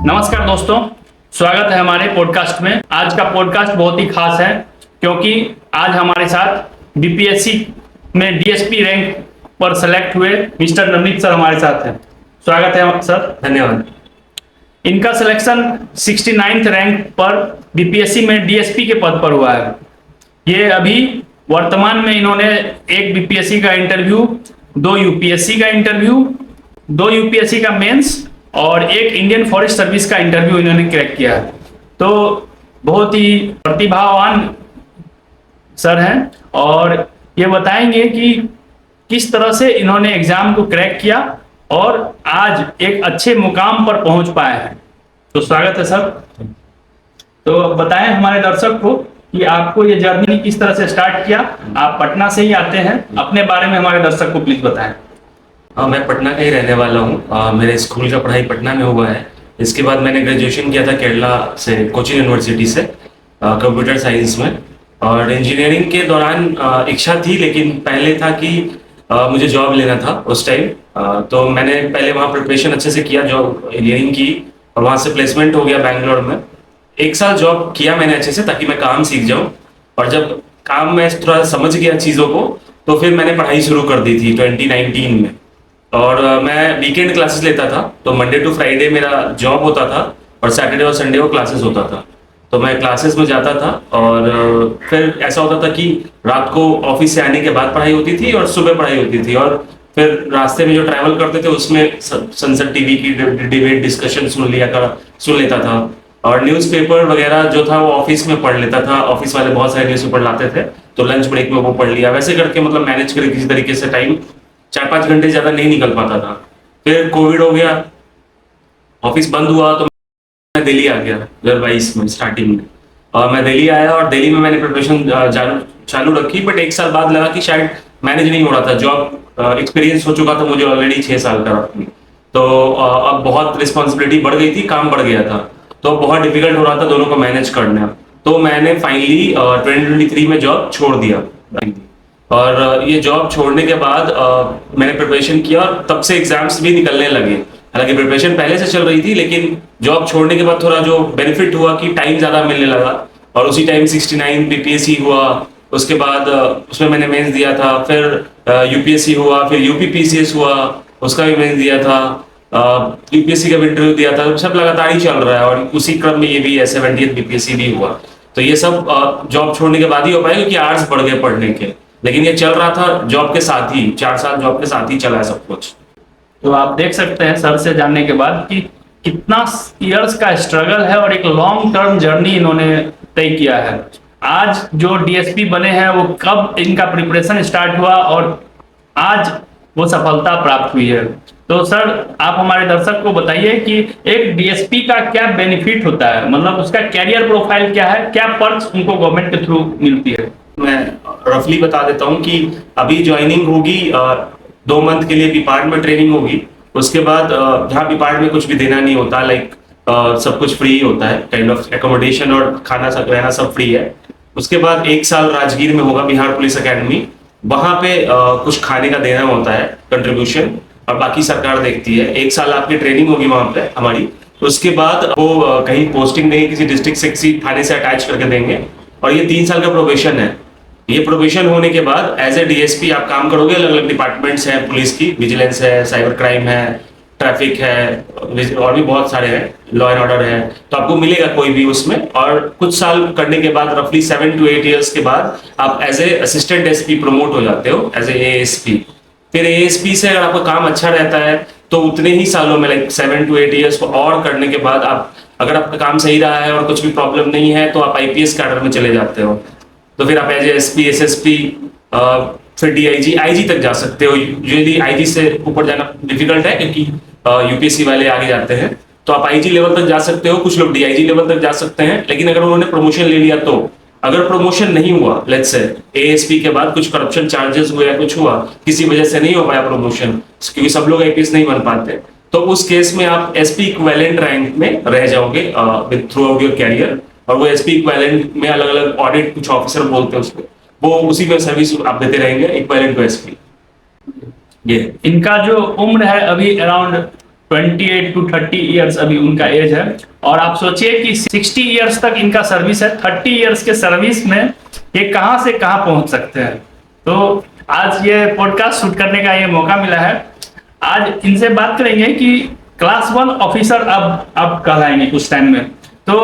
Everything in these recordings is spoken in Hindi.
नमस्कार दोस्तों, स्वागत है हमारे पॉडकास्ट में। आज का पॉडकास्ट बहुत ही खास है क्योंकि आज हमारे साथ बीपीएससी में डीएसपी रैंक पर सेलेक्ट हुए मिस्टर नवनीत सर हमारे साथ हैं। स्वागत है सर। धन्यवाद। इनका सिलेक्शन 69th रैंक पर बीपीएससी में डीएसपी के पद पर हुआ है। ये अभी वर्तमान में इन्होंने एक बीपीएससी का इंटरव्यू, 2 यूपीएससी का इंटरव्यू, 2 यूपीएससी का मेंस और एक इंडियन फॉरेस्ट सर्विस का इंटरव्यू इन्होंने क्रैक किया है। तो बहुत ही प्रतिभावान सर हैं और ये बताएंगे कि किस तरह से इन्होंने एग्जाम को क्रैक किया और आज एक अच्छे मुकाम पर पहुंच पाए हैं। तो स्वागत है सर। तो बताएं हमारे दर्शक को कि आपको ये जर्नी किस तरह से स्टार्ट किया। आप पटना से ही आते हैं, अपने बारे में हमारे दर्शक को प्लीज बताएं। मैं पटना का ही रहने वाला हूँ। मेरे स्कूल का पढ़ाई पटना में हुआ है। इसके बाद मैंने ग्रेजुएशन किया था केरला से, कोचिन यूनिवर्सिटी से, कंप्यूटर साइंस में। और इंजीनियरिंग के दौरान इच्छा थी, लेकिन पहले था कि मुझे जॉब लेना था उस टाइम। तो मैंने पहले वहाँ प्रिपरेशन अच्छे से किया, जॉब इंजीनियरिंग की, और वहाँ से प्लेसमेंट हो गया बैंगलोर में। 1 साल जॉब किया मैंने अच्छे से, ताकि मैं काम सीख जाऊँ। और जब काम में थोड़ा समझ गया चीज़ों को, तो फिर मैंने पढ़ाई शुरू कर दी थी 2019 में। और मैं वीकेंड क्लासेस लेता था, तो मंडे टू फ्राइडे मेरा जॉब होता था और सैटरडे और संडे को क्लासेस होता था। तो मैं क्लासेस में जाता था और फिर ऐसा होता था कि रात को ऑफिस से आने के बाद पढ़ाई होती थी और सुबह पढ़ाई होती थी। और फिर रास्ते में जो ट्रैवल करते थे उसमें सनसेट टीवी की डिबेट डिस्कशन सुन लेता था। और न्यूज़पेपर वगैरह जो था वो ऑफिस में पढ़ लेता था। ऑफिस वाले बहुत सारे न्यूज़पेपर लाते थे, तो लंच ब्रेक में वो पढ़ लिया। वैसे करके मतलब मैनेज करके किसी तरीके से टाइम 4-5 घंटे ज्यादा नहीं निकल पाता था। फिर कोविड हो गया, ऑफिस बंद हुआ, तो मैं दिल्ली आ गया 2022 में स्टार्टिंग में। और मैं दिल्ली आया और दिल्ली में मैंने प्रिपरेशन चालू रखी। बट 1 साल बाद लगा कि शायद मैनेज नहीं हो रहा था। जॉब एक्सपीरियंस हो चुका था मुझे ऑलरेडी 6 साल का। तो अब बहुत रिस्पॉन्सिबिलिटी बढ़ गई थी, काम बढ़ गया था, तो बहुत डिफिकल्ट हो रहा था दोनों को मैनेज करना। तो मैंने फाइनली 2023 में जॉब छोड़ दिया। और ये जॉब छोड़ने के बाद मैंने प्रिपरेशन किया और तब से एग्जाम्स भी निकलने लगे। हालांकि प्रिपरेशन पहले से चल रही थी, लेकिन जॉब छोड़ने के बाद थोड़ा जो बेनिफिट हुआ कि टाइम ज़्यादा मिलने लगा। और उसी टाइम 69 बीपीएससी हुआ, उसके बाद उसमें मैंने मेंस दिया था। फिर यूपीएससी हुआ, फिर यूपीपीसीएस हुआ, उसका भी मेंस दिया था। यूपीएससी का भी इंटरव्यू दिया था। सब लगातार ही चल रहा है और उसी क्रम में ये भी 70th बीपीएससी भी हुआ। तो ये सब जॉब छोड़ने के बाद ही हो पाया, क्योंकि आवर्स बढ़ गए पढ़ने के। लेकिन ये चल रहा था जॉब के साथ ही, 4 साल जॉब के साथ ही चला है सब कुछ। तो आप देख सकते हैं सर से जानने के बाद कि कितना इयर्स का स्ट्रगल है और एक लॉन्ग टर्म जर्नी इन्होंने तय किया है। आज जो डीएसपी बने हैं वो कब इनका प्रिपरेशन स्टार्ट हुआ और आज वो सफलता प्राप्त हुई है। तो सर आप हमारे दर्शक को बताइए कि एक डीएसपी का क्या बेनिफिट होता है, मतलब उसका कैरियर प्रोफाइल क्या है, क्या पर्क्स उनको गवर्नमेंट के थ्रू मिलती है। मैं रफली बता देता हूँ कि अभी ज्वाइनिंग होगी 2 मंथ के लिए पिपार्ट में ट्रेनिंग होगी। उसके बाद जहाँ पिपार्ट में कुछ भी देना नहीं होता, लाइक सब कुछ फ्री होता है, काइंड ऑफ एकोमोडेशन और खाना सब रहना सब फ्री है। उसके बाद 1 साल राजगीर में होगा, बिहार पुलिस अकेडमी। वहाँ पे कुछ खाने का देना होता है कंट्रीब्यूशन, और बाकी सरकार देखती है। 1 साल आपकी ट्रेनिंग होगी वहाँ पे हमारी। उसके बाद वो कहीं पोस्टिंग देंगे, किसी डिस्ट्रिक्ट से किसी थाने से अटैच करके देंगे। और ये 3 साल का प्रोबेशन है। ये प्रोबेशन होने के बाद एज ए डीएसपी आप काम करोगे। अलग अलग डिपार्टमेंट्स हैं पुलिस की, विजिलेंस है, साइबर क्राइम है, ट्रैफिक है, और भी बहुत सारे हैं, लॉ एंड ऑर्डर है। तो आपको मिलेगा कोई भी उसमें। और कुछ साल करने के बाद, रफली 7 to 8 ईयर्स के बाद, आप as a assistant SP promote हो जाते हो, एज ए एएसपी। फिर एएसपी से अगर आपका काम अच्छा रहता है तो उतने ही सालों में, लाइक 7 to 8 ईयर्स को और करने के बाद, आप अगर आपका काम सही रहा है और कुछ भी प्रॉब्लम नहीं है, तो आप आईपीएस कैडर में चले जाते हो। तो फिर आप एज एसपी, एसएसपी, फिर डीआईजी, आईजी तक जा सकते हो। यूजुअली आईजी से ऊपर जाना डिफिकल्ट है, क्योंकि यूपीएससी वाले आगे जाते हैं। तो आप आईजी लेवल तक जा सकते हो, कुछ लोग डीआईजी लेवल तक जा सकते हैं। लेकिन अगर उन्होंने प्रमोशन ले लिया, तो अगर प्रमोशन नहीं हुआ, लेट्स से एएसपी के बाद कुछ करप्शन चार्जेस हुए या कुछ हुआ, किसी वजह से नहीं हो पाया प्रमोशन, क्योंकि सब लोग आईपीएस नहीं बन पाते, तो उस केस में आप एसपी इक्विवेलेंट रैंक में रह जाओगे थ्रू आउट योर कैरियर। और वो एसपी इक्विवेलेंट में अलग अलग ऑडिट, कुछ ऑफिसर बोलते हैं उसको, वो उसी में सर्विस आप देते रहेंगे इक्विवेलेंट टू एसपी। ये इनका जो उम्र है अभी अराउंड 28 to 30 ईयर्स अभी उनका एज है। और आप सोचिए कि 60 ईयर्स तक इनका सर्विस है, 30 ईयर्स के सर्विस में ये कहाँ से कहाँ पहुंच सकते हैं। तो आज ये पॉडकास्ट शूट करने का ये मौका मिला है। आज इनसे बात करेंगे कि क्लास 1 ऑफिसर अब कहलाएंगे कुछ टाइम में। तो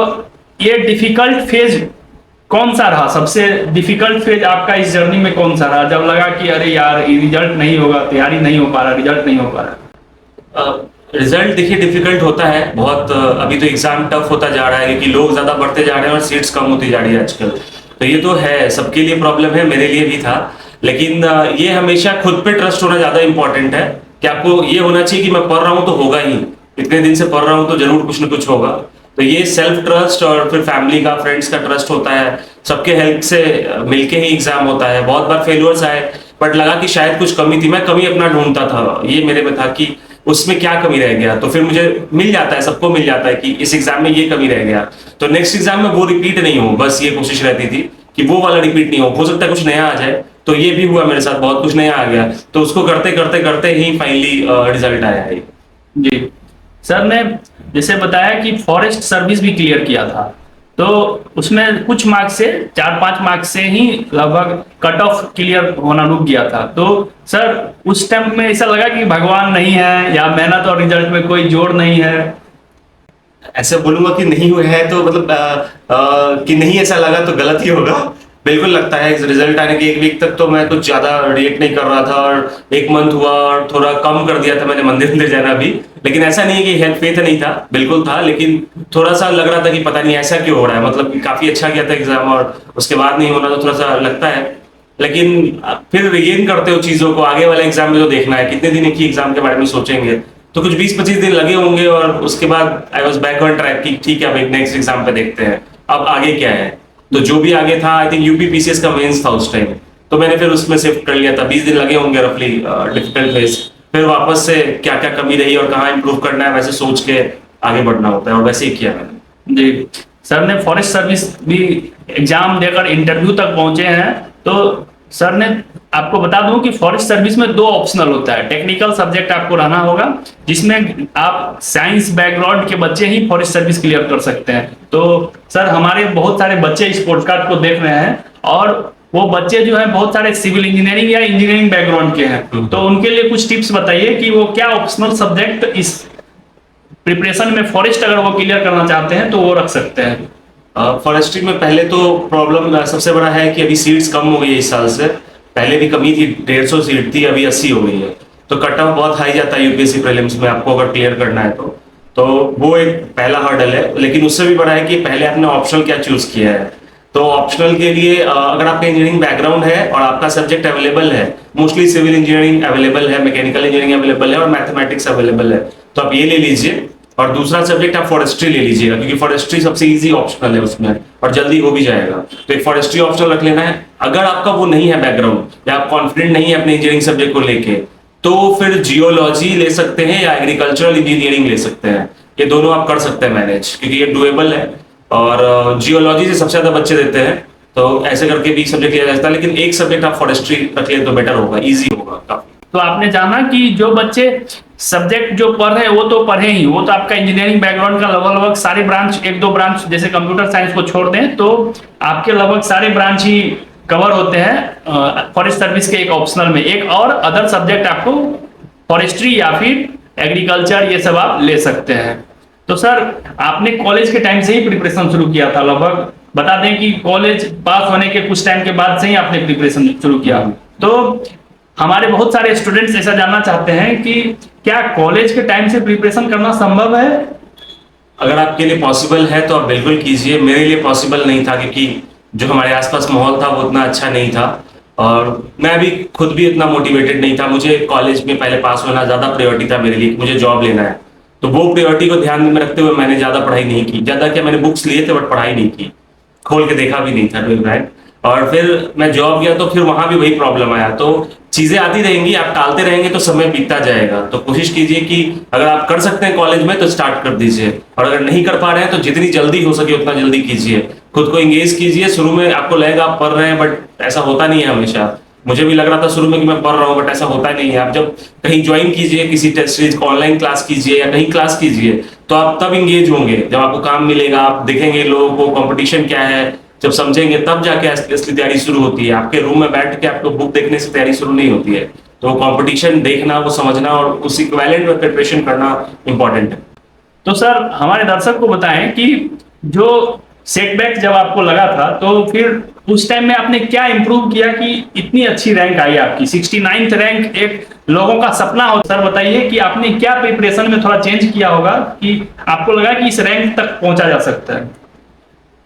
ये डिफिकल्ट फेज कौन सा रहा, सबसे डिफिकल्ट फेज आपका इस जर्नी में कौन सा रहा, जब लगा कि अरे यार रिजल्ट नहीं होगा, तैयारी नहीं हो पा रहा, रिजल्ट नहीं हो पा रहा? रिजल्ट देखिए डिफिकल्ट होता है बहुत। अभी तो एग्जाम टफ होता जा रहा है क्योंकि लोग ज्यादा बढ़ते जा रहे हैं और सीट्स कम होती जा रही है आजकल। तो ये तो है, सबके लिए प्रॉब्लम है, मेरे लिए भी था। लेकिन ये हमेशा खुद पे ट्रस्ट होना ज्यादा इंपॉर्टेंट है कि आपको ये होना चाहिए कि मैं पढ़ रहा हूँ तो होगा ही, इतने दिन से पढ़ रहा हूँ तो जरूर कुछ ना कुछ होगा। तो ये सेल्फ ट्रस्ट और फिर फैमिली का, फ्रेंड्स का ट्रस्ट होता है, सबके हेल्प से मिलके ही एग्जाम होता है। बहुत बार फेलियर्स आए बट लगा कि शायद कुछ कमी थी, मैं कमी अपना ढूंढता था, ये मेरे में था कि उसमें क्या कमी रह गया। तो फिर मुझे मिल जाता है, सबको मिल जाता है कि इस एग्जाम में ये कमी रह गया, तो नेक्स्ट एग्जाम में वो रिपीट नहीं हो, बस ये कोशिश रहती थी कि वो वाला रिपीट नहीं हो सकता है कुछ नया आ जाए। तो ये भी हुआ मेरे साथ, बहुत कुछ नया आ गया। तो उसको करते करते करते ही फाइनली रिजल्ट आया है। जी सर ने जैसे बताया कि फॉरेस्ट सर्विस भी क्लियर किया था, तो उसमें कुछ मार्क्स से 4-5 मार्क्स से ही लगभग कट ऑफ क्लियर होना रुक गया था। तो सर उस टाइम में ऐसा लगा कि भगवान नहीं है या मेहनत और रिजल्ट में कोई जोड़ नहीं है? ऐसे बोलूंगा कि नहीं हुए है तो मतलब कि नहीं ऐसा लगा तो गलत ही होगा। बिल्कुल लगता है। रिजल्ट आने के 1 वीक तक तो मैं कुछ ज्यादा रिएक्ट नहीं कर रहा था और 1 मंथ हुआ और थोड़ा कम कर दिया था मैंने मंदिर जाना भी। लेकिन ऐसा नहीं है कि हेल्थ फेथ नहीं था, बिल्कुल था, लेकिन थोड़ा सा लग रहा था कि पता नहीं ऐसा क्यों हो रहा है। मतलब कि काफी अच्छा गया था एग्जाम और उसके बाद नहीं होना तो थोड़ा सा लगता है। लेकिन फिर रिगेन करते हो चीजों को, आगे वाले एग्जाम में तो देखना है, कितने दिन एक ही एग्जाम के बारे में सोचेंगे। तो कुछ 20-25 दिन लगे होंगे और उसके बाद I was back on track की ठीक है भाई नेक्स्ट एग्जाम पे देखते हैं अब आगे क्या है। तो जो भी आगे था, आई थिंक यूपीपीसीएस का मेंस था उस टाइम, तो मैंने फिर उसमें शिफ्ट कर लिया था। 20 दिन लगे होंगे रफली डिफिकल्ट फेज। फिर वापस से क्या क्या कमी रही और कहाँ इंप्रूव करना है वैसे सोच के आगे बढ़ना होता है और वैसे ही किया मैंने। जी सर ने फॉरेस्ट सर्विस भी एग्जाम देकर इंटरव्यू तक पहुंचे हैं। तो सर ने आपको बता दूं कि फॉरेस्ट सर्विस में 2 ऑप्शनल होता है। टेक्निकल सब्जेक्ट आपको रहना होगा जिसमें आप साइंस बैकग्राउंड के बच्चे ही फॉरेस्ट सर्विस क्लियर कर सकते हैं। तो सर हमारे बहुत सारे बच्चे इस पॉडकास्ट को देख रहे हैं और वो बच्चे जो है बहुत सारे सिविल इंजीनियरिंग या इंजीनियरिंग बैकग्राउंड के हैं, तो उनके लिए कुछ टिप्स बताइए कि वो क्या ऑप्शनल सब्जेक्ट इस प्रिपरेशन में फॉरेस्ट अगर वो क्लियर करना चाहते हैं तो वो रख सकते हैं। फॉरेस्ट्री में पहले तो प्रॉब्लम सबसे बड़ा है कि अभी सीट्स कम हो गई है इस साल से। पहले भी कमी थी, 150 सीट थी, अभी 80 हो गई है। तो कट ऑफ बहुत हाई जाता है यूपीएससी प्रीलिम्स में आपको अगर क्लियर करना है तो वो एक पहला हर्डल है। लेकिन उससे भी बड़ा है कि पहले आपने ऑप्शनल क्या चूज किया है। तो ऑप्शनल के लिए अगर आपका इंजीनियरिंग बैकग्राउंड है और आपका सब्जेक्ट अवेलेबल है, मोस्टली सिविल इंजीनियरिंग अवेलेबल है, मैकेनिकल इंजीनियरिंग अवेलेबल है और मैथमेटिक्स अवेलेबल है, तो आप ये ले लीजिए। और दूसरा सब्जेक्ट आप फॉरेस्ट्री ले लीजिएगा क्योंकि फॉरेस्ट्री सबसे इजी ऑप्शनल है उसमें और जल्दी हो भी जाएगा। तो एक फॉरेस्ट्री ऑप्शनल रख लेना है। अगर आपका वो नहीं है बैकग्राउंड या आप कॉन्फिडेंट नहीं है अपने इंजीनियरिंग सब्जेक्ट को लेके, तो फिर जियोलॉजी ले सकते हैं या एग्रीकल्चरल इंजीनियरिंग ले सकते हैं। ये दोनों आप कर सकते हैं मैनेज, क्योंकि ये डुएबल है और जियोलॉजी से सबसे ज्यादा बच्चे देते हैं। तो ऐसे करके भी सब्जेक्ट लिया जा सकता है, लेकिन एक सब्जेक्ट आप फॉरेस्ट्री रख लें तो बेटर होगा, ईजी होगा काफी। तो आपने जाना कि जो बच्चे सब्जेक्ट जो पढ़ रहे हैं वो तो पढ़े ही, वो तो आपका इंजीनियरिंग बैकग्राउंड का लगभग सारे ब्रांच, 1-2 ब्रांच जैसे कंप्यूटर साइंस को छोड़ दें तो आपके लगभग सारे ब्रांच ही कवर होते हैं फॉरेस्ट सर्विस के एक ऑप्शनल में। एक और अदर सब्जेक्ट आपको फॉरेस्ट्री या फिर एग्रीकल्चर ये सब आप ले सकते हैं। तो सर आपने कॉलेज के टाइम से ही प्रिपरेशन शुरू किया था, लगभग बता दें कि कॉलेज पास होने के कुछ टाइम के बाद से ही आपने प्रिपरेशन शुरू किया। तो हमारे बहुत सारे स्टूडेंट्स ऐसा जानना चाहते हैं कि क्या कॉलेज के टाइम से प्रिपरेशन करना संभव है? अगर आपके लिए पॉसिबल है तो आप बिल्कुल कीजिए। मेरे लिए पॉसिबल नहीं था क्योंकि जो हमारे आसपास माहौल था वो उतना अच्छा नहीं था और मैं भी खुद भी इतना मोटिवेटेड नहीं था। मुझे कॉलेज में पहले पास होना ज्यादा प्रायोरिटी था मेरे लिए, मुझे जॉब लेना है। तो वो प्रायोरिटी को ध्यान में रखते हुए मैंने ज्यादा पढ़ाई नहीं की। ज्यादा क्या, मैंने बुक्स लिए थे बट पढ़ाई नहीं की, खोल के देखा भी नहीं था 12th। और फिर मैं जॉब गया तो फिर वहां भी वही प्रॉब्लम आया। तो चीजें आती रहेंगी, आप टालते रहेंगे तो समय बीतता जाएगा। तो कोशिश कीजिए कि अगर आप कर सकते हैं कॉलेज में तो स्टार्ट कर दीजिए, और अगर नहीं कर पा रहे हैं तो जितनी जल्दी हो सके उतना जल्दी कीजिए। खुद को एंगेज कीजिए। शुरू में आपको लगेगा आप पढ़ रहे हैं बट ऐसा होता नहीं है हमेशा। मुझे भी लग रहा था शुरू में कि मैं पढ़ रहा हूँ, बट ऐसा होता नहीं है। आप जब कहीं ज्वाइन कीजिए, किसी टेस्ट सीरीज को ऑनलाइन क्लास कीजिए या कहीं क्लास कीजिए, तो आप तब इंगेज होंगे जब आपको काम मिलेगा, आप देखेंगे लोगों को कंपटीशन क्या है, जब समझेंगे तब जाके असली तैयारी शुरू होती है। आपके रूम में बैठ के आपको बुक देखने से तैयारी शुरू नहीं होती है। तो कंपटीशन देखना, वो समझना और उस इक्विवेलेंट में प्रिपरेशन करना इंपॉर्टेंट है। तो सर हमारे दर्शक को बताएं कि जो सेटबैक जब आपको लगा था तो फिर उस टाइम में आपने क्या इंप्रूव किया कि इतनी अच्छी रैंक आई आपकी 69th रैंक, एक लोगों का सपना हो। सर बताइए कि आपने क्या प्रिपरेशन में थोड़ा चेंज किया होगा कि आपको लगा कि इस रैंक तक पहुंचा जा सकता है।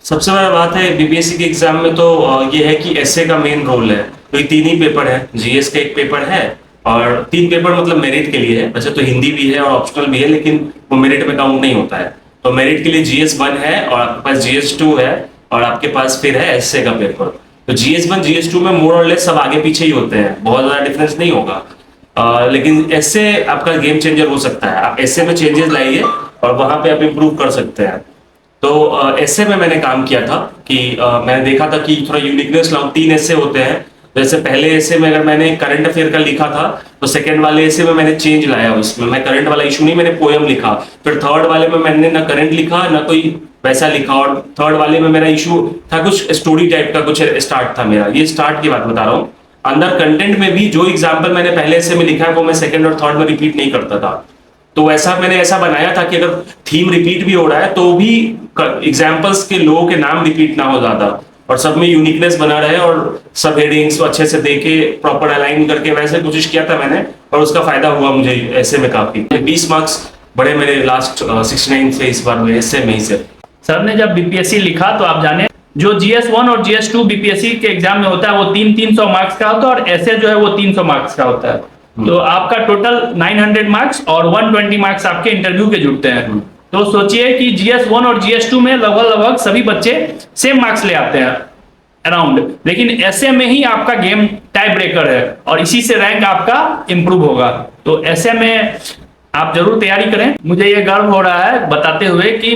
सबसे बड़ा बात है बीपीएससी के एग्जाम में तो ये है कि एसए का मेन रोल है। तो ये 3 ही पेपर है, जीएस का एक पेपर है और 3 पेपर मतलब मेरिट के लिए है। वैसे तो हिंदी भी है और ऑप्शनल भी है, लेकिन वो मेरिट में काउंट नहीं होता है। तो मेरिट के लिए जीएस 1 है और आपके पास जीएस 2 है और आपके पास फिर है एसए का पेपर। तो जीएस 1 जीएस 2 में मोर और लेस सब आगे पीछे ही होते हैं, बहुत ज्यादा डिफरेंस नहीं होगा। लेकिन एसए आपका गेम चेंजर हो सकता है। आप एसए में चेंजेस लाइए और वहां पे आप इम्प्रूव कर सकते हैं। तो एसए में मैंने काम किया था कि मैंने देखा था कि थोड़ा यूनिकनेस लाऊं। 3 एसए होते हैं। जैसे पहले एसए में अगर मैंने करंट अफेयर का लिखा था, तो सेकंड वाले एसए में मैंने चेंज लाया। उसमें मैं करंट वाला इशू नहीं, मैंने पोयम लिखा। फिर थर्ड वाले में मैंने ना करंट लिखा ना कोई वैसा लिखा, और थर्ड वाले में मेरा इशू था कुछ स्टोरी टाइप का, कुछ स्टार्ट था मेरा। ये स्टार्ट की बात बता रहा हूँ। अंदर कंटेंट में भी जो एग्जाम्पल मैंने पहले एसए में लिखा है वो मैं सेकंड और थर्ड में रिपीट नहीं करता था। तो ऐसा मैंने ऐसा बनाया था कि अगर थीम रिपीट भी हो रहा है तो भी एग्जाम्पल्स के लोगों के नाम रिपीट ना हो ज्यादा, और सब में यूनिकनेस बना रहे और सब हेडिंग्स अच्छे से देके प्रॉपर अलाइन करके वैसे कोशिश किया था मैंने, और उसका फायदा हुआ मुझे ऐसे में काफी। 20 मार्क्स बढ़े मेरे लास्ट 69 से इस बार में ऐसे में ही से। सर ने जब बीपीएससी लिखा तो आप जाने जो जीएस 1 और जीएस 2 बीपीएससी के एग्जाम में होता है वो 300 मार्क्स का होता है और ऐसे जो है वो 300 मार्क्स का होता है। तो आपका टोटल 900 मार्क्स और 120 मार्क्स आपके इंटरव्यू के जुड़ते हैं। तो सोचिए कि जीएस 1 और जीएस 2 में लगभग सभी बच्चे सेम मार्क्स ले आते हैं अराउंड, लेकिन ऐसे में ही आपका गेम टाई ब्रेकर है और इसी से रैंक आपका इंप्रूव होगा। तो ऐसे में आप जरूर तैयारी करें। मुझे ये गर्व हो रहा है बताते हुए कि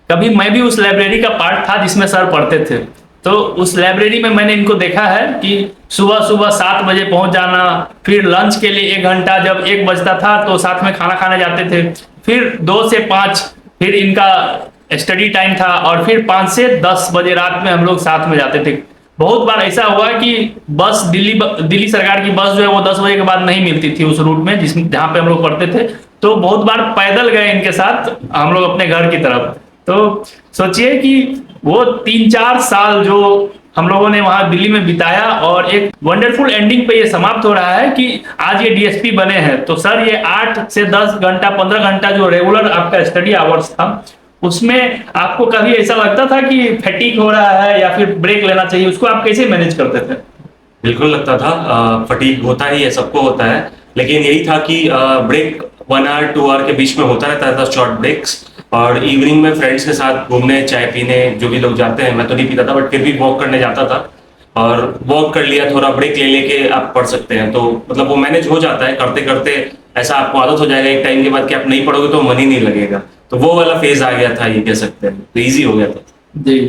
कभी मैं भी उस लाइब्रेरी का पार्ट था जिसमें सर पढ़ते थे। तो उस लाइब्रेरी में मैंने इनको देखा है कि सुबह सुबह 7 बजे पहुंच जाना, फिर लंच के लिए 1 घंटा, जब 1 बजता था तो साथ में खाना खाने जाते थे, फिर 2 से 5 फिर इनका स्टडी टाइम था, और फिर 5 से 10 बजे रात में हम लोग साथ में जाते थे। बहुत बार ऐसा हुआ कि बस दिल्ली सरकार की बस जो है वो 10 बजे के बाद नहीं मिलती थी उस रूट में जहाँ पे हम लोग पढ़ते थे। तो बहुत बार पैदल गए इनके साथ हम लोग अपने घर की तरफ। तो सोचिए कि वो 3-4 साल जो हम लोगों ने वहां दिल्ली में बिताया और एक वंडरफुल एंडिंग पे ये समाप्त हो रहा है कि आज ये डीएसपी बने हैं। तो सर ये 8 से 10 घंटा 15 घंटा जो रेगुलर आपका स्टडी आवर्स था, उसमें आपको कभी ऐसा लगता था कि फैटिक हो रहा है या फिर ब्रेक लेना चाहिए? उसको आप कैसे मैनेज करते थे? बिल्कुल लगता था, फटीग होता ही है, सबको होता है। लेकिन यही था कि ब्रेक 1 आवर 2 आवर के बीच में होता रहता था, शॉर्ट ब्रेक्स। और इवनिंग में फ्रेंड्स के साथ घूमने, चाय पीने, जो भी लोग जाते हैं, मैं तो नहीं पीता था बट फिर भी वॉक करने जाता था। और वॉक कर लिया, थोड़ा ब्रेक ले लेके आप पढ़ सकते हैं। तो मतलब वो मैनेज हो जाता है करते करते। ऐसा आपको आदत हो जाएगा एक टाइम के बाद कि आप नहीं पढ़ोगे तो मन ही नहीं लगेगा। तो वो वाला फेज आ गया था, ये कह सकते हैं। तो ईजी हो गया था जी।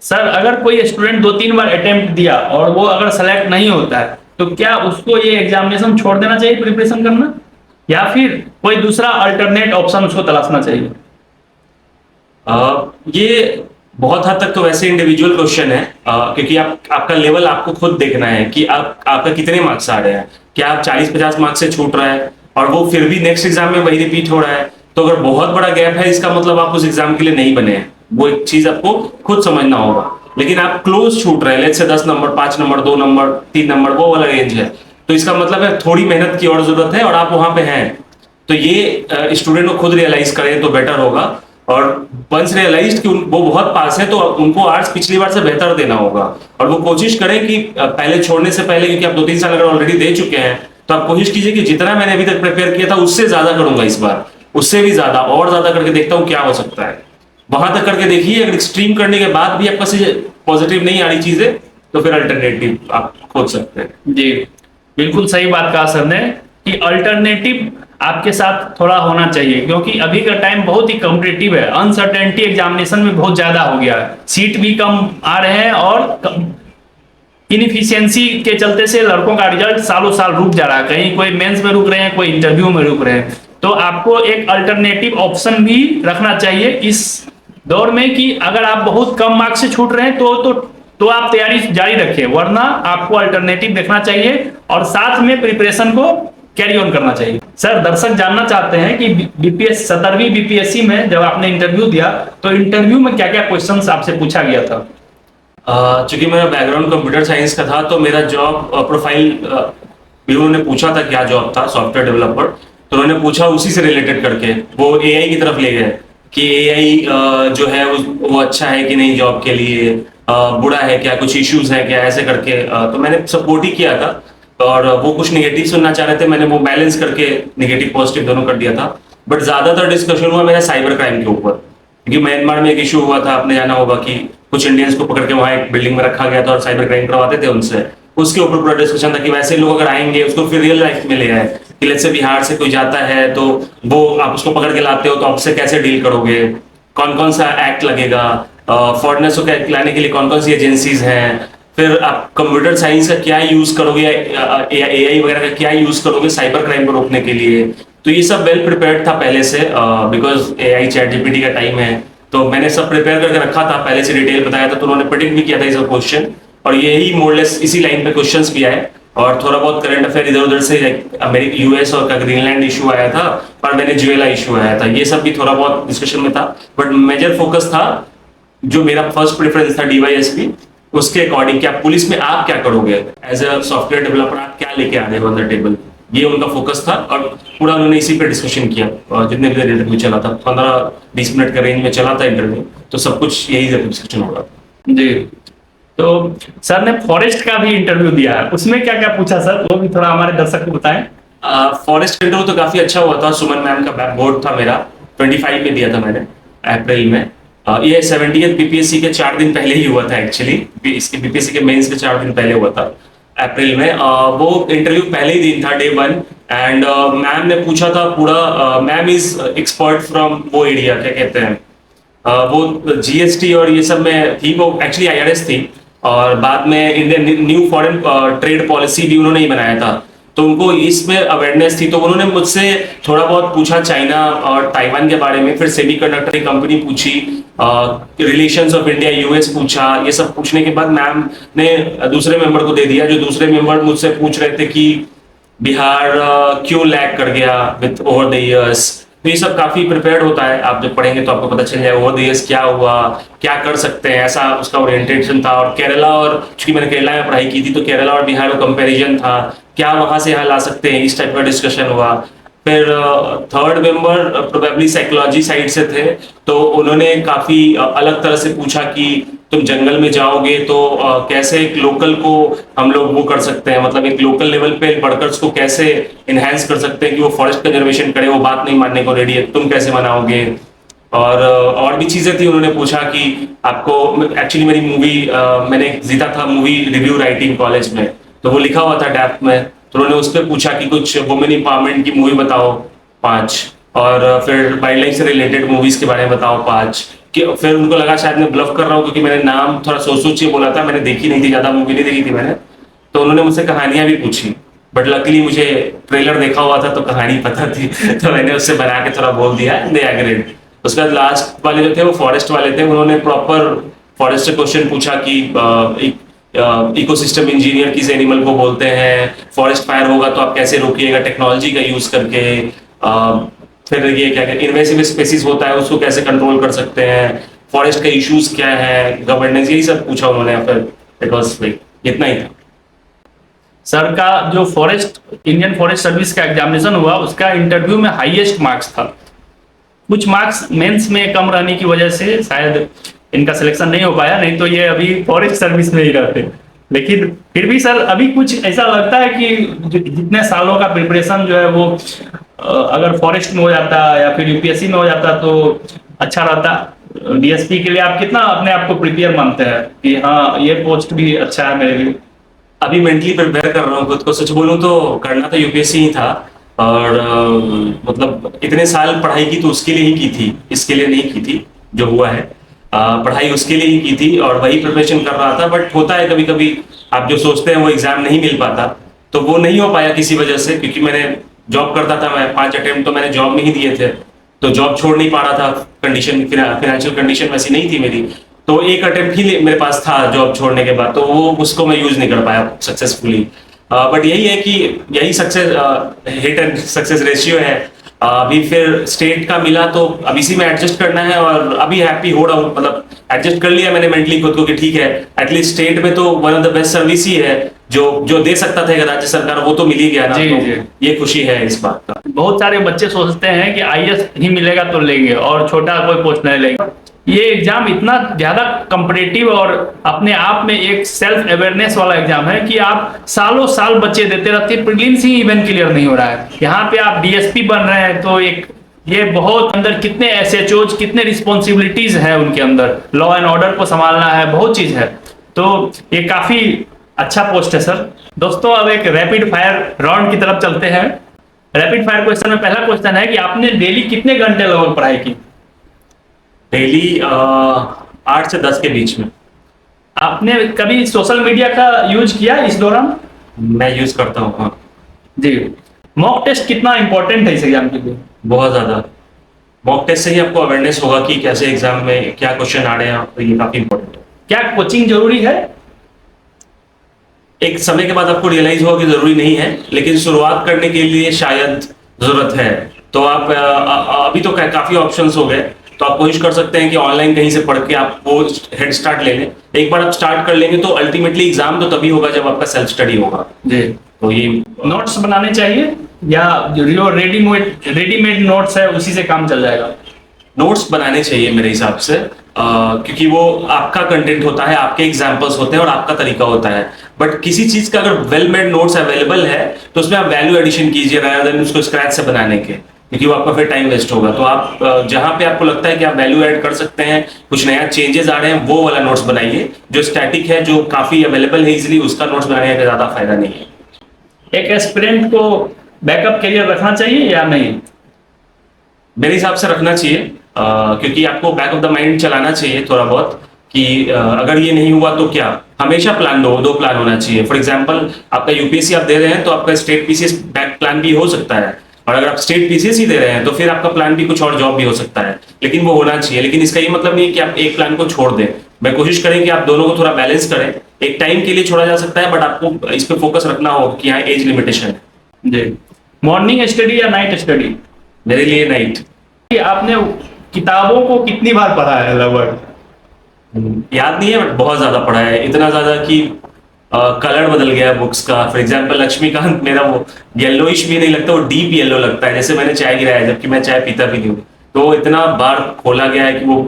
सर अगर कोई स्टूडेंट 2-3 बार अटेम्प्ट दिया और वो अगर सेलेक्ट नहीं होता है तो क्या उसको ये एग्जामिनेशन छोड़ देना चाहिए प्रिपरेशन करना, या फिर कोई दूसरा अल्टरनेट ऑप्शन उसको तलाशना चाहिए? ये बहुत हद तक तो वैसे इंडिविजुअल क्वेश्चन है, क्योंकि आपका लेवल आपको खुद देखना है कि आपका कितने मार्क्स आ रहे हैं। क्या आप 40-50 मार्क्स से छूट रहा है और वो फिर भी नेक्स्ट एग्जाम में वही रिपीट हो रहा है, तो अगर बहुत बड़ा गैप है इसका मतलब आप उस एग्जाम के लिए नहीं बने हैं। वो एक चीज आपको खुद समझना होगा। लेकिन आप क्लोज छूट रहे हैं, let's say 10 number, 5 number, 2 number, 3 number, वो वाला रेंज है, तो इसका मतलब है थोड़ी मेहनत की और जरूरत है और आप वहां पे हैं। तो ये स्टूडेंट को खुद रियलाइज करें तो बेटर होगा। और वंस रियलाइज कि वो बहुत पास है तो उनको आर्ट्स पिछली बार से बेहतर देना होगा। और वो कोशिश करें कि पहले छोड़ने से पहले, क्योंकि आप 2-3 साल अगर ऑलरेडी दे चुके हैं, तो आप कोशिश कीजिए कि जितना मैंने अभी तक प्रिपेयर किया था उससे ज्यादा करूंगा इस बार, उससे भी ज्यादा और ज्यादा करके देखता हूँ क्या हो सकता है। वहां तक करके देखिए। अगर एक्सट्रीम करने के बाद भी आपका से पॉजिटिव नहीं आ रही चीजें तो फिर अल्टरनेटिव आप खोज सकते हैं। जी बिल्कुल सही बात कहा सर ने कि अल्टरनेटिव आपके साथ थोड़ा होना चाहिए, क्योंकि अभी का टाइम बहुत ही कॉम्पिटिटिव है। अनसर्टेनिटी एग्जामिनेशन में बहुत ज्यादा हो गया है, सीट भी कम आ रहे हैं और इनएफिशिएंसी के चलते से लड़कों का रिजल्ट सालों साल रुक जा रहा है, कहीं कोई मेंस में रुक रहे हैं, कोई इंटरव्यू में रुक रहे हैं। तो आपको एक अल्टरनेटिव ऑप्शन भी रखना चाहिए इस दौर में कि अगर आप बहुत कम मार्क्स से छूट रहे हैं तो आप तैयारी जारी रखें, वरना आपको अल्टरनेटिव देखना चाहिए और साथ में प्रिपरेशन को कैरी ऑन करना चाहिए। सर, दर्शक जानना चाहते हैं कि बीपीएस 17वीं बीपीएससी में जब आपने इंटरव्यू दिया तो इंटरव्यू में क्या क्या क्वेश्चंस आपसे पूछा गया था? चूंकि मेरा बैकग्राउंड कंप्यूटर साइंस का था तो मेरा जॉब प्रोफाइल भी उन्होंने पूछा था क्या जॉब था, सॉफ्टवेयर डेवलपर। तो उन्होंने पूछा उसी से रिलेटेड करके, वो एआई की तरफ ले गए कि एआई जो है वो अच्छा है कि नहीं जॉब के लिए, बुरा है क्या, कुछ इश्यूज है क्या, ऐसे करके। तो मैंने सपोर्ट ही किया था और वो कुछ निगेटिव सुनना चाह रहे थे, मैंने वो बैलेंस करके निगेटिव पॉजिटिव दोनों कर दिया था। बट ज्यादातर डिस्कशन हुआ मेरा साइबर क्राइम के ऊपर, क्योंकि म्यांमार में एक इशू हुआ था, आपने जाना होगा कि कुछ इंडियंस को पकड़ के वहां एक बिल्डिंग में रखा गया था और साइबर क्राइम करवाते थे उनसे। उसके ऊपर पूरा डिस्कशन था कि वैसे लोग अगर आएंगे उसको फिर रियल लाइफ में ले आए कि लेट्स से बिहार से कोई जाता है तो वो आप उसको पकड़ के लाते हो तो आपसे कैसे डील करोगे, कौन कौन सा एक्ट लगेगा, फॉरेनर्स को लाने के लिए कौन कौन सी एजेंसीज हैं, फिर आप कंप्यूटर साइंस का क्या यूज करोगे या एआई वगैरह का क्या यूज करोगे साइबर क्राइम को रोकने के लिए। तो ये सब वेल प्रिपेयर्ड था पहले से, बिकॉज एआई चैट जीपीटी का टाइम है, तो मैंने सब प्रिपेयर करके रखा था, पहले से डिटेल बताया था, तो उन्होंने प्रेडिक्ट भी किया था ये सब क्वेश्चन, और यही मोरलेस इसी लाइन पे क्वेश्चंस भी आए। और थोड़ा बहुत करंट अफेयर इधर उधर से, अमेरिका, यूएस और का ग्रीनलैंड इशू आया था और वेनेजुएला इशू आया था, ये सब भी थोड़ा बहुत डिस्कशन में था। बट मेजर फोकस था, जो मेरा फर्स्ट प्रेफरेंस था डीवाईएसपी, उसके अकॉर्डिंग क्या पुलिस में आप क्या करोगे एज अ सॉफ्टवेयर डेवलपर, आप क्या लेके आ रहे हो ऑन द टेबल, ये उनका फोकस था। और पूरा उन्होंने इसी पे डिस्कशन किया, और जितने भी देर इंटरव्यू चला था, 15-20 मिनट का रेंज में चला था इंटरव्यू, तो सब कुछ यही डिस्कशन हो रहा था। जी, तो सर ने फॉरेस्ट का भी इंटरव्यू दिया है, उसमें क्या क्या पूछा सर, वो भी थोड़ा हमारे दर्शक को बताएं। फॉरेस्ट इंटरव्यू तो काफी अच्छा हुआ था, सुमन मैम का बोर्ड था मेरा, 25 में दिया था मैंने अप्रैल में। ये 70th बीपीएससी के 4 दिन पहले ही हुआ था एक्चुअली, इसके बीपीएससी के मेंस के 4 दिन पहले हुआ था अप्रैल में। वो इंटरव्यू पहले ही दिन था, डे 1, एंड मैम ने पूछा था पूरा, मैम इज एक्सपर्ट फ्रॉम वो एरिया, क्या कहते हैं, वो जीएसटी और ये सब में थी, वो एक्चुअली आईआरएस थी, और बाद में Indian new foreign trade policy भी उन्होंने ही बनाया था, तो उनको इसमें अवेयरनेस थी। तो उन्होंने मुझसे थोड़ा बहुत पूछा चाइना और ताइवान के बारे में, फिर सेमीकंडक्टर की कंपनी पूछी, रिलेशंस ऑफ इंडिया यूएस पूछा। ये सब पूछने के बाद मैम ने दूसरे मेंबर को दे दिया, जो दूसरे मेंबर मुझसे पूछ रहे थे कि बिहार क्यों लैग कर गया विथ ओवर द इयर्स। तो ये सब काफी प्रिपेयर्ड होता है, आप जब पढ़ेंगे तो आपको पता चल जाए ओवर द इयर्स क्या हुआ, क्या कर सकते हैं, ऐसा उसका ओरिएंटेशन था। और केरला, और चूंकि मैंने केरला में पढ़ाई की थी तो केरला और बिहार का कंपैरिजन था, क्या वहां से यहाँ ला सकते हैं, इस टाइप का डिस्कशन हुआ। फिर third member probably psychology side से थे, तो उन्होंने काफी अलग तरह से पूछा कि तुम जंगल में जाओगे तो कैसे एक लोकल को हम लोग वो कर सकते हैं, मतलब एक लोकल लेवल पे वर्कर्स को कैसे इनहेंस कर सकते हैं कि वो फॉरेस्ट कंजर्वेशन करे, वो बात नहीं मानने को रेडी है, तुम कैसे मनाओगे। और भी चीजें थी, उन्होंने पूछा कि आपको, एक्चुअली मेरी मूवी मैंने जीता था मूवी रिव्यू राइटिंग कॉलेज में, तो वो लिखा हुआ था डैप में, तो उन्होंने उस पर पूछा कि कुछ वुमेन एम्पावरमेंट की मूवी बताओ 5, और फिर वाइल्ड लाइफ से रिलेटेड मूवीज के बारे में बताओ 5। कि फिर उनको लगा शायद मैं ब्लफ कर रहा हूँ, क्योंकि मैंने नाम थोड़ा सोच के बोला था, मैंने देखी नहीं थी, ज्यादा मूवी नहीं देखी थी मैंने, तो उन्होंने मुझसे कहानियां भी पूछी। बट लकीली मुझे ट्रेलर देखा हुआ था तो कहानी पता थी, तो मैंने उससे बना के थोड़ा बोल दिया, दे एग्रीड। उसके बाद लास्ट वाले जो थे वो फॉरेस्ट वाले थे, उन्होंने प्रॉपर फॉरेस्ट से क्वेश्चन पूछा कि इकोसिस्टम इंजीनियर किस एनिमल को बोलते हैं, फॉरेस्ट फायर होगा तो आप कैसे रोकिएगा टेक्नोलॉजी का यूज करके, फिर ये क्या इन्वेसिव स्पेसीज होता है उसको कैसे कंट्रोल कर सकते हैं, फॉरेस्ट का इश्यूज क्या है, गवर्नेंस, यही सब पूछा उन्होंने। फिर इट वाज लाइक इतना ही था। सर का जो इंडियन फॉरेस्ट सर्विस का एग्जामिनेशन हुआ, उसका इंटरव्यू में हाईएस्ट मार्क्स था। कुछ मार्क्स मेंस में कम रहने की वजह से शायद इनका सिलेक्शन नहीं हो पाया, नहीं तो ये अभी फॉरेस्ट सर्विस में ही रहते। लेकिन फिर भी सर अभी कुछ ऐसा लगता है कि जितने सालों का प्रिपरेशन जो है वो अगर फॉरेस्ट में हो जाता या फिर यूपीएससी में हो जाता तो अच्छा रहता। डीएसपी के लिए आप कितना अपने आप को प्रिपेयर मानते हैं कि हाँ ये पोस्ट भी अच्छा है मेरे लिए? अभी मेंटली प्रिपेयर कर रहा हूँ खुद को, सच बोलूँ तो करना तो यूपीएससी ही था, और मतलब इतने साल पढ़ाई की तो उसके लिए ही की थी, इसके लिए नहीं की थी जो हुआ है। पढ़ाई उसके लिए ही की थी और वही प्रिपरेशन कर रहा था। बट होता है कभी कभी आप जो सोचते हैं वो एग्जाम नहीं मिल पाता, तो वो नहीं हो पाया किसी वजह से, क्योंकि मैंने जॉब करता था। मैं 5 अटेम्प्ट तो मैंने जॉब में ही दिए थे, तो जॉब छोड़ नहीं पा रहा था। कंडीशन, फाइनेंशियल कंडीशन वैसी नहीं थी मेरी, तो एक अटेम्प्ट ही मेरे पास था जॉब छोड़ने के बाद, तो वो उसको मैं यूज नहीं कर पाया सक्सेसफुली। बट यही है कि यही success, hit and success ratio है। अभी फिर स्टेट का मिला तो अब इसी में एडजस्ट करना है, और अभी हैप्पी हो रहा हूँ, मतलब एडजस्ट कर लिया मैंने मेंटली खुद को कि ठीक है, एटलीस्ट स्टेट में तो one of the best service ही है, जो जो दे सकता था राज्य सरकार, वो तो मिल ही गया ना। जी, तो जी। ये खुशी है इस बात का। बहुत सारे बच्चे सोचते हैं कि आईएएस ही मिलेगा तो लेंगे और छोटा कोई पोस्ट नहीं लेंगे। ये एग्जाम इतना ज्यादा कॉम्पिटिटिव और अपने आप में एक सेल्फ अवेयरनेस वाला एग्जाम है कि आप सालों साल बच्चे देते रहते हैं, प्रीलिम्स ही इवन क्लियर नहीं हो रहा है। यहाँ पे आप डीएसपी बन रहे हैं, तो एक ये बहुत अंदर कितने एसएचओज, कितने रिस्पॉन्सिबिलिटीज है उनके अंदर, लॉ एंड ऑर्डर को संभालना है, बहुत चीज है। तो ये काफी अच्छा पोस्ट है सर। दोस्तों अब एक रैपिड फायर राउंड की तरफ चलते हैं। रैपिड फायर क्वेश्चन में पहला क्वेश्चन है कि आपने डेली कितने घंटे लगभग पढ़ाई की? डेली 8 से 10 के बीच में। आपने कभी सोशल मीडिया का यूज किया इस दौरान? मैं यूज करता हूँ, हाँ। जी। मॉक टेस्ट कितना इंपॉर्टेंट है इस एग्जाम के लिए? बहुत ज्यादा। मॉक टेस्ट से ही आपको अवेयरनेस होगा कि कैसे एग्जाम में क्या क्वेश्चन आ रहे हैं, तो ये काफी इंपॉर्टेंट है। क्या कोचिंग जरूरी है? एक समय के बाद आपको रियलाइज होगा कि जरूरी नहीं है, लेकिन शुरुआत करने के लिए शायद जरूरत है। तो आप अभी तो काफी ऑप्शंस हो गए, तो आप कोशिश कर सकते हैं कि ऑनलाइन कहीं से पढ़ के आप वो हेड स्टार्ट ले लें। एक बार आप स्टार्ट कर लेंगे तो अल्टीमेटली एग्जाम तो तभी होगा जब आपका सेल्फ स्टडी होगा। जी। तो ये नोट्स बनाने चाहिए या जो रेडीमेड नोट्स है उसी से काम चल जाएगा? नोट्स बनाने चाहिए मेरे हिसाब से, क्योंकि वो आपका कंटेंट होता है, आपके एग्जाम्पल्स होते हैं और आपका तरीका होता है। बट किसी चीज का अगर वेल मेड नोट्स अवेलेबल है तो उसमें आप वैल्यू एडिशन कीजिए रादर देन उसको स्क्रैच से बनाने के, क्योंकि वो आपका फिर टाइम वेस्ट होगा। तो आप जहां पे आपको लगता है कि आप वैल्यू ऐड कर सकते हैं, कुछ नया चेंजेस आ रहे हैं, वो वाला नोट्स बनाइए। जो स्टैटिक है, जो काफी अवेलेबल है इजिली, उसका नोट्स बनाने का ज्यादा फायदा नहीं है। एक एस्पिरेंट को बैकअप करियर रखना चाहिए या नहीं? मेरे हिसाब से रखना चाहिए, क्योंकि आपको बैक ऑफ द माइंड चलाना चाहिए थोड़ा बहुत, कि अगर ये नहीं हुआ तो क्या। हमेशा प्लान दो प्लान होना चाहिए। फॉर एग्जांपल आपका यूपीएससी आप दे रहे हैं तो आपका स्टेट पीसीएस बैक प्लान भी हो सकता है, और अगर आप स्टेट पीसीएस ही दे रहे हैं तो फिर आपका प्लान भी कुछ और जॉब भी हो सकता है, लेकिन वो होना चाहिए। लेकिन इसका ये मतलब नहीं है कि आप एक प्लान को छोड़ दें। मैं कोशिश करें कि आप दोनों को थोड़ा बैलेंस करें। एक टाइम के लिए छोड़ा जा सकता है, बट आपको इस पे फोकस रखना होगा कि यहाँ एज लिमिटेशन है। जी। मॉर्निंग स्टडी या नाइट स्टडी? मेरे लिए नाइट। आपने किताबों को कितनी बार पढ़ा है लगभग? याद नहीं है, बट बहुत ज्यादा पढ़ा है, इतना ज्यादा कि कलर बदल गया बुक्स का। फॉर एग्जांपल लक्ष्मीकांत मेरा वो येलोइश भी नहीं लगता, वो डीप येलो लगता है, जैसे मैंने चाय गिराया, जबकि मैं चाय पीता भी नहीं हूँ। तो इतना बार खोला गया है कि वो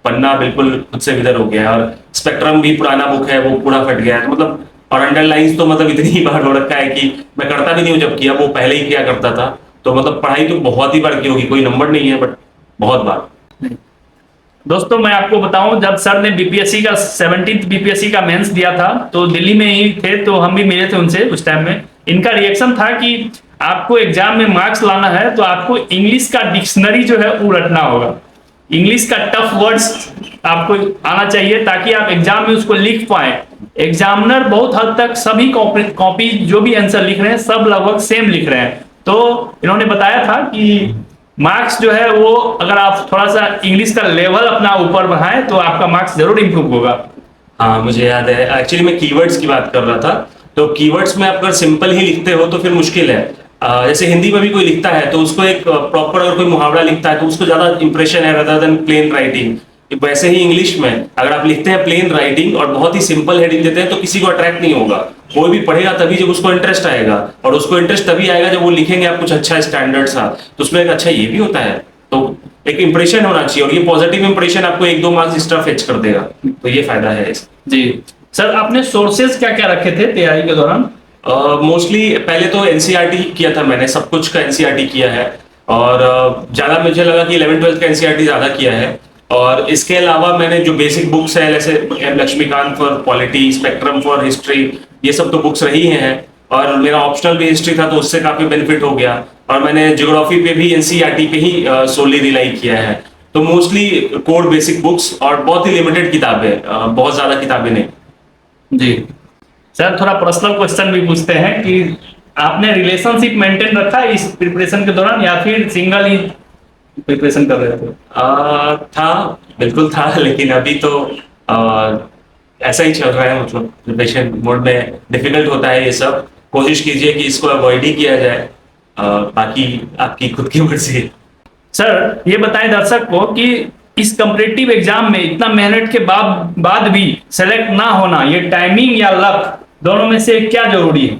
पन्ना बिल्कुल खुद से विदर हो गया है, और स्पेक्ट्रम भी पुराना बुक है, वो पूरा फट गया है। तो मतलब, और अंडरलाइंस तो मतलब इतनी बार हो रखा है कि मैं करता भी नहीं हूँ, जबकि अब वो पहले ही किया करता था। तो मतलब पढ़ाई तो बहुत ही बार की होगी, कोई नंबर नहीं है, बट बहुत बार। दोस्तों मैं आपको बताऊं, जब सर ने बीपीएससी का 17th बीपीएससी का मेंस दिया था तो दिल्ली में ही थे, तो हम भी मिले थे उनसे उस टाइम में। इनका रिएक्शन था कि आपको एग्जाम में मार्क्स लाना है तो आपको इंग्लिश का डिक्शनरी जो है वो रटना होगा। इंग्लिश का टफ वर्ड्स आपको आना चाहिए ताकि आप एग्जाम में उसको लिख पाए। एग्जामिनर बहुत हद तक सभी कॉपी जो भी आंसर लिख रहे हैं सब लगभग सेम लिख रहे हैं। तो इन्होंने बताया था कि मार्क्स जो है वो अगर आप थोड़ा सा इंग्लिश का लेवल अपना ऊपर बढ़ाएं तो आपका मार्क्स जरूर इंप्रूव होगा। हाँ, मुझे याद है। एक्चुअली मैं कीवर्ड्स की बात कर रहा था। तो कीवर्ड्स में आप अगर सिंपल ही लिखते हो तो फिर मुश्किल है। जैसे हिंदी में भी कोई लिखता है तो उसको एक प्रॉपर अगर कोई मुहावरा लिखता है तो उसको ज्यादा इंप्रेशन है rather than प्लेन राइटिंग। वैसे ही इंग्लिश में अगर आप लिखते हैं प्लेन राइटिंग और बहुत ही सिंपल हेडिंग देते हैं तो किसी को अट्रैक्ट नहीं होगा। कोई भी पढ़ेगा तभी जब उसको इंटरेस्ट आएगा, और उसको इंटरेस्ट तभी आएगा जब वो लिखेंगे आप कुछ अच्छा स्टैंडर्ड सा, तो उसमें एक अच्छा ये भी होता है। तो एक इंप्रेशन होना चाहिए, और ये पॉजिटिव इंप्रेशन आपको 1-2 मार्क्स एक्स्ट्रा फेच कर देगा। तो ये फायदा है इसका। जी सर, आपने सोर्सेज क्या क्या रखे थे तैयारी के दौरान? मोस्टली पहले तो एनसीईआरटी किया था मैंने, सब कुछ का एनसीईआरटी किया है, और ज्यादा मुझे लगा कि 11th-12th का एनसीईआरटी ज्यादा किया है। और इसके अलावा मैंने जो बेसिक बुक्स है जैसे Laxmikanth for polity, Spectrum for history, ये सब तो बुक्स रही हैं। और मेरा ऑप्शनल भी हिस्ट्री था तो उससे काफी बेनिफिट हो गया। और मैंने ज्योग्राफी पे भी एनसीईआरटी पे ही सोली रिलाई किया है। तो मोस्टली कोर बेसिक बुक्स और बहुत ही लिमिटेड किताबें, बहुत ज्यादा किताबें नहीं। जी सर, थोड़ा पर्सनल क्वेश्चन भी पूछते हैं कि आपने रिलेशनशिप मेंटेन रखा है इस प्रिपरेशन के दौरान या फिर सिंगल ही प्रिपरेशन कर रहे थे? था, बिल्कुल था, लेकिन अभी तो ऐसा ही चल रहा है, मतलब प्रिपरेशन मोड में डिफिकल्ट होता है ये सब। कोशिश कीजिए कि इसको अवॉइड ही किया जाए, बाकी आपकी खुद की मर्जी है। सर ये बताएं दर्शक को कि इस कम्पिटिटिव एग्जाम में इतना मेहनत के बाद भी सेलेक्ट ना होना, ये टाइमिंग या लक दोनों में से क्या जरूरी है?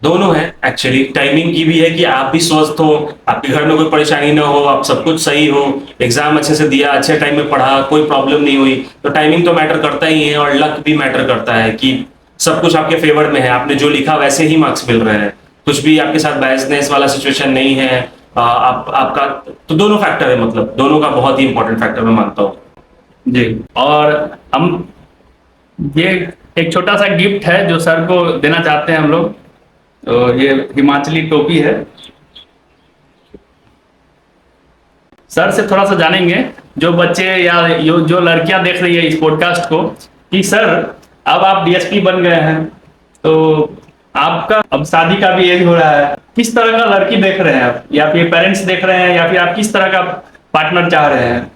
दोनों है एक्चुअली। टाइमिंग की भी है कि आप भी स्वस्थ हो, आपके घर में कोई परेशानी ना हो, आप सब कुछ सही हो, एग्जाम अच्छे से दिया, अच्छे टाइम में पढ़ा, कोई प्रॉब्लम नहीं हुई, तो टाइमिंग तो मैटर करता ही है। और लक भी मैटर करता है कि सब कुछ आपके फेवर में है, आपने जो लिखा वैसे ही मार्क्स मिल रहे हैं, कुछ भी आपके साथ बायसनेस वाला सिचुएशन नहीं है। आपका तो दोनों फैक्टर है, मतलब दोनों का बहुत ही इंपॉर्टेंट फैक्टर मैं मानता हूँ। जी, और हम ये एक छोटा सा गिफ्ट है जो सर को देना चाहते हैं हम लोग। तो ये हिमाचली टोपी है। सर से थोड़ा सा जानेंगे, जो बच्चे या जो लड़कियां देख रही है इस पॉडकास्ट को, कि सर अब आप डीएसपी बन गए हैं, तो आपका अब शादी का भी एज हो रहा है, किस तरह का लड़की देख रहे हैं आप, या फिर पेरेंट्स देख रहे हैं, या फिर आप किस तरह का पार्टनर चाह रहे हैं?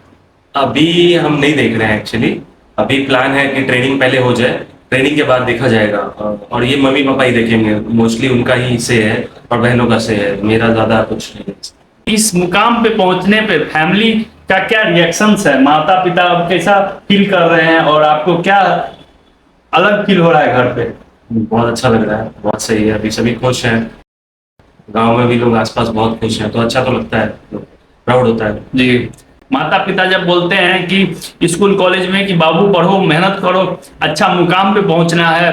अभी हम नहीं देख रहे हैं एक्चुअली। अभी प्लान है कि ट्रेनिंग पहले हो जाए, ट्रेनिंग के बाद देखा जाएगा। और ये मम्मी पापा ही देखेंगे, मोस्टली उनका ही से है और बहनों का से है, मेरा ज्यादा कुछ नहीं है। इस मुकाम पे पहुंचने पे फैमिली का क्या रिएक्शंस है? माता पिता अब कैसा फील कर रहे हैं और आपको क्या अलग फील हो रहा है घर पे? बहुत अच्छा लग रहा है, बहुत सही है, अभी सभी खुश हैं, गांव में भी लोग आसपास बहुत खुश हैं, तो अच्छा तो लगता है, प्राउड होता है। जी, माता पिता जब बोलते हैं कि स्कूल कॉलेज में कि बाबू पढ़ो, मेहनत करो, अच्छा मुकाम पे पहुंचना है,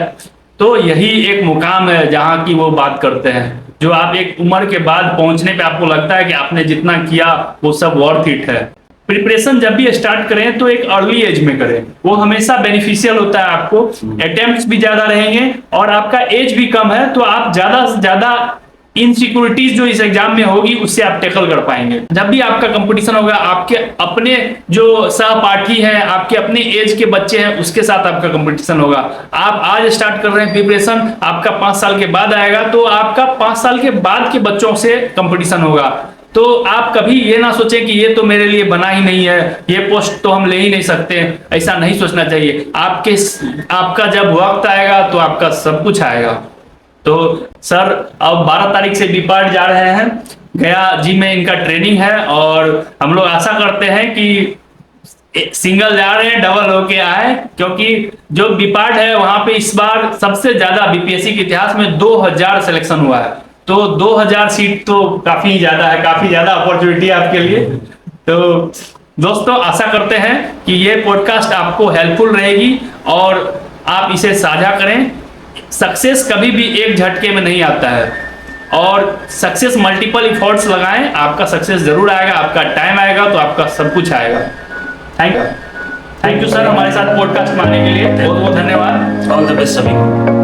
तो यही एक मुकाम है जहां की वो बात करते हैं, जो आप एक उम्र के बाद पहुंचने पे आपको लगता है कि आपने जितना किया वो सब वर्थ इट है। प्रिपरेशन जब भी स्टार्ट करें तो एक अर्ली एज में करें, वो हमेशा बेनिफिशियल होता है। आपको अटेम्प्ट्स भी ज्यादा रहेंगे और आपका एज भी कम है, तो आप ज्यादा से ज्यादा इनसिक्योरिटीज जो इस एग्जाम में होगी उससे आप टैकल कर पाएंगे। जब भी आपका कंपटीशन होगा, आपके अपने जो सहपाठी हैं, आपके अपने एज के बच्चे हैं, उसके साथ आपका कंपटीशन होगा। आप आज स्टार्ट कर रहे हैं प्रिपरेशन, आपका 5 साल के बाद आएगा, तो आपका 5 साल के बाद के बच्चों से कंपटीशन होगा। तो आप कभी ये ना सोचें कि ये तो मेरे लिए बना ही नहीं है, ये पोस्ट तो हम ले ही नहीं सकते, ऐसा नहीं सोचना चाहिए। आपका जब वक्त आएगा तो आपका सब कुछ आएगा। तो सर अब 12 तारीख से बीपार्ट जा रहे हैं, गया जी में इनका ट्रेनिंग है, और हम लोग आशा करते हैं कि सिंगल जा रहे हैं, डबल होके आए, क्योंकि जो बीपार्ट है वहां पे इस बार सबसे ज्यादा बीपीएससी के इतिहास में 2000 सिलेक्शन हुआ है। तो 2000 सीट तो काफी ज्यादा है, काफी ज्यादा अपॉर्चुनिटी है आपके लिए। तो दोस्तों आशा करते हैं कि ये पॉडकास्ट आपको हेल्पफुल रहेगी और आप इसे साझा करें। सक्सेस कभी भी एक झटके में नहीं आता है, और सक्सेस मल्टीपल एफर्ट्स लगाएं, आपका सक्सेस जरूर आएगा, आपका टाइम आएगा तो आपका सब कुछ आएगा। थैंक यू सर, हमारे साथ पॉडकास्ट बनाने के लिए बहुत बहुत धन्यवाद। ऑल द बेस्ट सभी को।